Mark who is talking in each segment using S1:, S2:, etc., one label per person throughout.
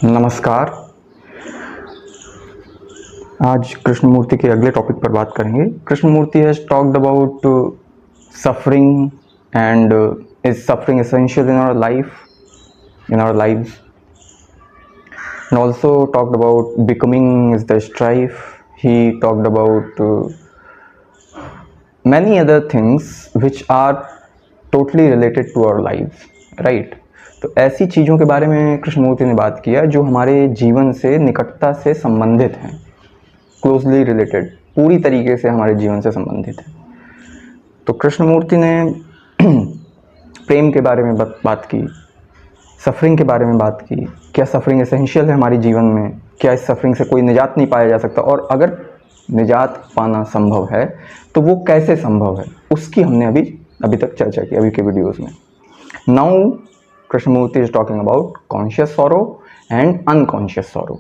S1: नमस्कार। आज कृष्णमूर्ति के अगले टॉपिक पर बात करेंगे। Krishnamurti has talked about suffering and is suffering essential in our life, in our lives, and also talked about becoming is the strife. He talked about many other things which are totally related to our lives, right? तो ऐसी चीज़ों के बारे में कृष्णमूर्ति ने बात किया जो हमारे जीवन से निकटता से संबंधित हैं, क्लोजली रिलेटेड, पूरी तरीके से हमारे जीवन से संबंधित है। तो कृष्णमूर्ति ने प्रेम के बारे में बात की, सफरिंग के बारे में बात की, क्या सफरिंग एसेंशियल है हमारे जीवन में, क्या इस सफरिंग से कोई निजात नहीं पाया जा सकता, और अगर निजात पाना संभव है तो वो कैसे संभव है, उसकी हमने अभी तक चर्चा की अभी के वीडियोस में। Now Krishnamurti is talking about conscious sorrow and unconscious sorrow.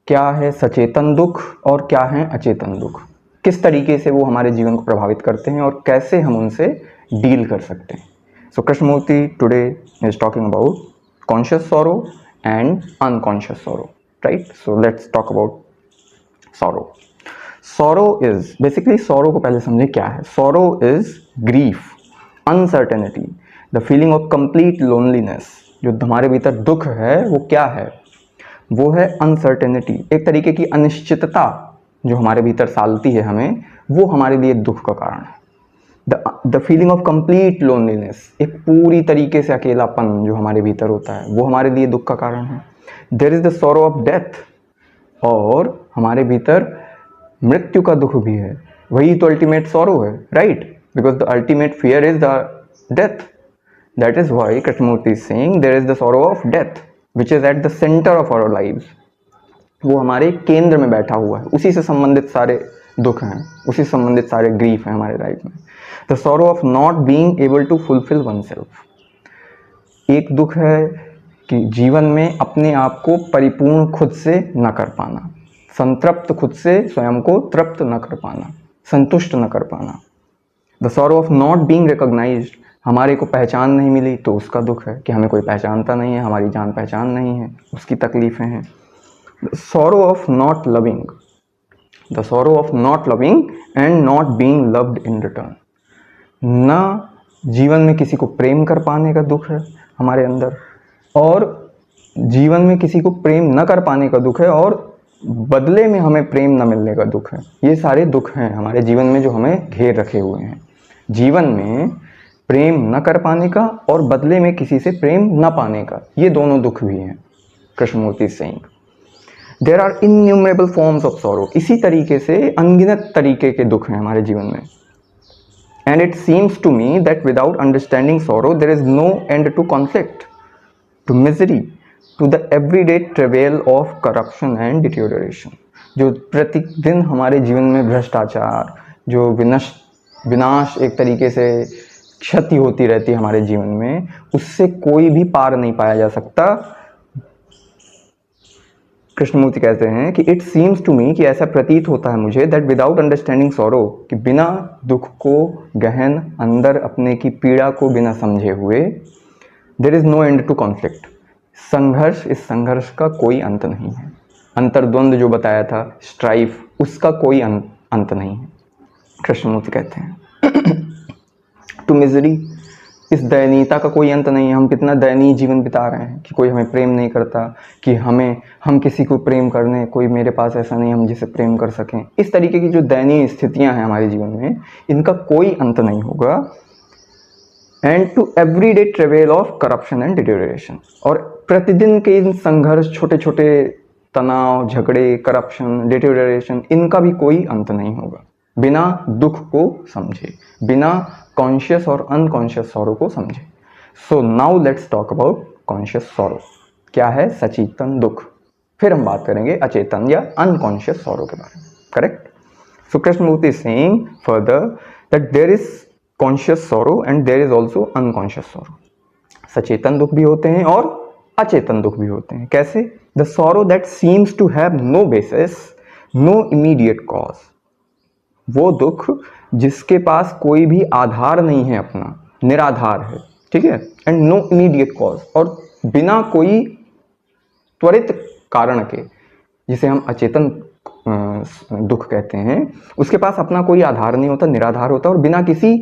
S1: क्या है सचेतन दुख और क्या है अचेतन दुख, किस तरीके से वो हमारे जीवन को प्रभावित करते हैं और कैसे हम उनसे डील कर सकते हैं। So Krishnamurti today is talking about conscious sorrow and unconscious sorrow, right? So let's talk about sorrow. Sorrow is basically, sorrow को पहले समझे क्या है। Sorrow is grief, uncertainty, the feeling of complete loneliness. जो हमारे भीतर दुख है वो क्या है? वो है अनसर्टेनिटी, एक तरीके की अनिश्चितता जो हमारे भीतर सालती है हमें, वो हमारे लिए दुख का कारण है। The feeling of complete loneliness, एक पूरी तरीके से अकेलापन जो हमारे भीतर होता है, वो हमारे लिए दुख का कारण है। There is the sorrow of death, और हमारे भीतर मृत्यु का दुख भी है, वही तो अल्टीमेट सॉरो है, right? Because the ultimate fear is the death. That is why Krishnamurti is saying there is the sorrow of death which is at the centre of our lives. वो हमारे केंद्र में बैठा हुआ है, उसी से संबंधित सारे दुख हैं, उसी से संबंधित सारे ग्रीफ हैं हमारे लाइफ में। The sorrow of not being able to fulfil one self, एक दुख है कि जीवन में अपने आप को परिपूर्ण खुद से न कर पाना, संतृप्त खुद से स्वयं को तृप्त न कर पाना, संतुष्ट न कर पाना। The sorrow of not being recognised, हमारे को पहचान नहीं मिली तो उसका दुख है कि हमें कोई पहचानता नहीं है, हमारी जान पहचान नहीं है, उसकी तकलीफें हैं। The sorrow of not loving, the sorrow of not loving and not being loved in return, ना जीवन में किसी को प्रेम कर पाने का दुख है हमारे अंदर, और जीवन में किसी को प्रेम न कर पाने का दुख है, और बदले में हमें प्रेम न मिलने का दुख है। ये सारे दुख हैं हमारे जीवन में जो हमें घेर रखे हुए हैं। जीवन में प्रेम न कर पाने का और बदले में किसी से प्रेम न पाने का, ये दोनों दुख भी हैं। Krishnamurti saying there are innumerable forms of sorrow, इसी तरीके से अनगिनत तरीके के दुख हैं हमारे जीवन में। And it seems to me that without understanding sorrow there is no end to conflict, to misery, to the everyday travel of corruption and deterioration. जो प्रतिदिन हमारे जीवन में भ्रष्टाचार, जो विनाश एक तरीके से क्षति होती रहती है हमारे जीवन में, उससे कोई भी पार नहीं पाया जा सकता। कृष्णमूर्ति कहते हैं कि इट सीम्स टू मी, कि ऐसा प्रतीत होता है मुझे, दैट विदाउट अंडरस्टैंडिंग सॉरो, कि बिना दुख को गहन अंदर अपने की पीड़ा को बिना समझे हुए, there is no end to conflict, संघर्ष, इस संघर्ष का कोई अंत नहीं है। अंतर्द्वंद जो बताया था, स्ट्राइफ, उसका कोई अंत नहीं है। कृष्णमूर्ति कहते हैं टू मिजरी, इस दयनीयता का कोई अंत नहीं है। हम कितना दयनीय जीवन बिता रहे हैं कि कोई हमें प्रेम नहीं करता, कि हम किसी को प्रेम करने, कोई मेरे पास ऐसा नहीं हम जिसे प्रेम कर सकें। इस तरीके की जो दयनीय स्थितियां हैं हमारे जीवन में, इनका कोई अंत नहीं होगा। End to everyday travel of corruption and deterioration, और प्रतिदिन के इन संघर्ष, छोटे छोटे तनाव, झगड़े, करप्शन, डिटेरियोरेशन, इनका भी कोई अंत नहीं होगा बिना दुख को समझे, बिना कॉन्शियस और अनकॉन्शियस सॉरो को समझे। So now let's talk about conscious sorrow. क्या है सचेतन दुख, फिर हम बात करेंगे अचेतन या अनकॉन्शियस सॉरो के बारे में, correct? So Krishnamurti is saying further that there is conscious sorrow and there is also unconscious sorrow. सचेतन दुख भी होते हैं और अचेतन दुख भी होते हैं। कैसे? The sorrow that seems to have no basis, no immediate cause, वो दुख जिसके पास कोई भी आधार नहीं है, अपना निराधार है, ठीक है? एंड नो इमीडिएट कॉज, और बिना कोई त्वरित कारण के, जिसे हम अचेतन दुख कहते हैं, उसके पास अपना कोई आधार नहीं होता, निराधार होता, और बिना किसी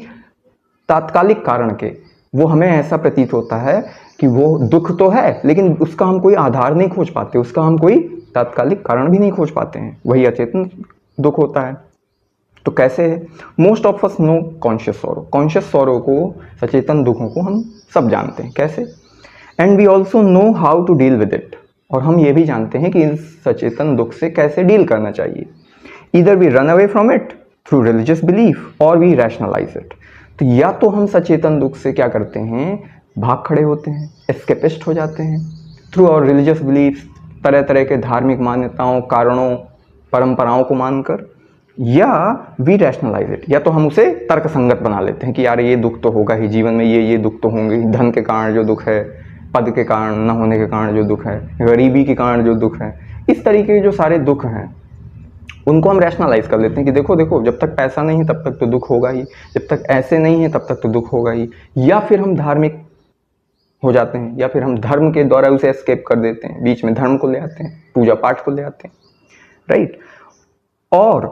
S1: तात्कालिक कारण के वो हमें ऐसा प्रतीत होता है कि वो दुख तो है लेकिन उसका हम कोई आधार नहीं खोज पाते, उसका हम कोई तात्कालिक कारण भी नहीं खोज पाते हैं, वही अचेतन दुख होता है। तो कैसे है? Most of us know conscious sorrow, conscious sorrow को, सचेतन दुखों को हम सब जानते हैं कैसे, and we also know how to deal with it, और हम ये भी जानते हैं कि इस सचेतन दुख से कैसे डील करना चाहिए। Either we run away from it through religious belief और वी रैशनलाइज इट। तो या तो हम सचेतन दुख से क्या करते हैं, भाग खड़े होते हैं, एस्केपिस्ट हो जाते हैं थ्रू और रिलीजियस बिलीफ, तरह तरह के धार्मिक मान्यताओं, कारणों, परंपराओं को मानकर, या वी रैशनलाइज इट, या तो हम उसे तर्क संगत बना लेते हैं कि यार ये दुख तो होगा ही, जीवन में ये दुख तो होंगे, धन के कारण जो दुख है, पद के कारण न होने के कारण जो दुख है, गरीबी के कारण जो दुख है, इस तरीके के जो सारे दुख हैं उनको हम रैशनलाइज कर लेते हैं कि देखो देखो जब तक पैसा नहीं है तब तक तो दुख होगा ही, जब तक ऐसे नहीं है तब तक तो दुख होगा ही। या फिर हम धार्मिक हो जाते हैं, या फिर हम धर्म के द्वारा उसे एस्केप कर देते हैं, बीच में धर्म को ले आते हैं, पूजा पाठ को ले आते हैं, राइट। और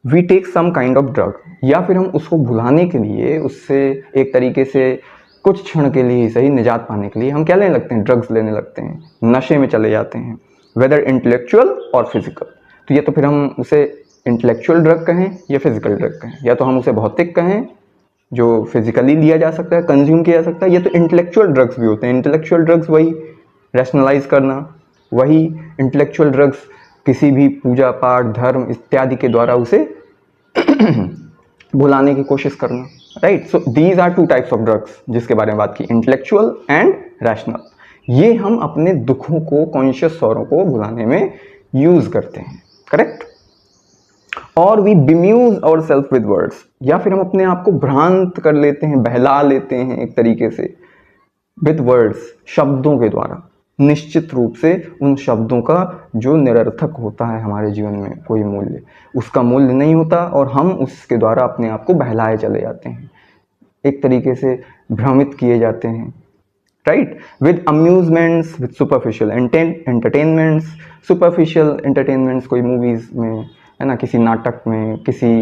S1: we take some kind of drug, या फिर हम उसको भुलाने के लिए, उससे एक तरीके से कुछ क्षण के लिए ही सही निजात पाने के लिए हम क्या लेने लगते हैं, ड्रग्स लेने लगते हैं, नशे में चले जाते हैं, वेदर इंटेलेक्चुअल और फिजिकल। तो ये तो फिर हम उसे इंटेलेक्चुअल ड्रग कहें या फिजिकल ड्रग कहें, या तो हम उसे भौतिक कहें जो फिजिकली लिया जा सकता है, कंज्यूम किया जा सकता है, या तो इंटेलेक्चुअल ड्रग्स भी होते हैं। इंटेलेक्चुअल ड्रग्स वही रैशनलाइज करना, वही इंटेलेक्चुअल ड्रग्स किसी भी पूजा पाठ, धर्म इत्यादि के द्वारा उसे भुलाने की कोशिश करना, right. So these are two types of drugs जिसके बारे में बात की, इंटेलेक्चुअल एंड रैशनल। ये हम अपने दुखों को, कॉन्शियस सॉरो को भुलाने में यूज करते हैं, करेक्ट। और we bemuse our self with words, या फिर हम अपने आप को भ्रांत कर लेते हैं, बहला लेते हैं एक तरीके से, विद वर्ड्स, शब्दों के द्वारा। निश्चित रूप से उन शब्दों का जो निरर्थक होता है हमारे जीवन में कोई मूल्य, उसका मूल्य नहीं होता, और हम उसके द्वारा अपने आप को बहलाए चले जाते हैं, एक तरीके से भ्रमित किए जाते हैं, right. With amusements, with superficial entertainments. Superficial entertainments कोई मूवीज में है ना, किसी नाटक में, किसी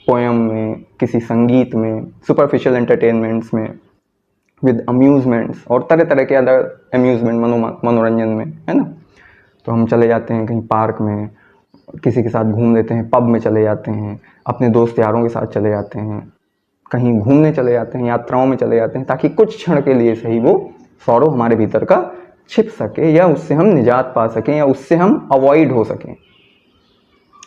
S1: पोयम में, किसी संगीत में, सुपरफिशियल एंटरटेनमेंट्स में, विद अम्यूजमेंट्स, और तरह तरह के अदर अम्यूजमेंट, मनोरंजन में, है ना। तो हम चले जाते हैं कहीं पार्क में, किसी के साथ घूम लेते हैं, पब में चले जाते हैं, अपने दोस्त यारों के साथ चले जाते हैं, कहीं घूमने चले जाते हैं, यात्राओं में चले जाते हैं, ताकि कुछ क्षण के लिए सही वो सॉरो हमारे भीतर का छिप सके, या उससे हम निजात पा सकें, या उससे हम अवॉइड हो सकें।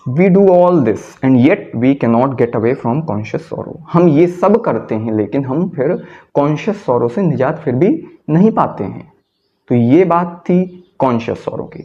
S1: We do all this and yet we cannot get away from conscious sorrow. हम ये सब करते हैं लेकिन हम फिर कॉन्शियस सॉरो से निजात फिर भी नहीं पाते हैं। तो ये बात थी कॉन्शियस सॉरो की।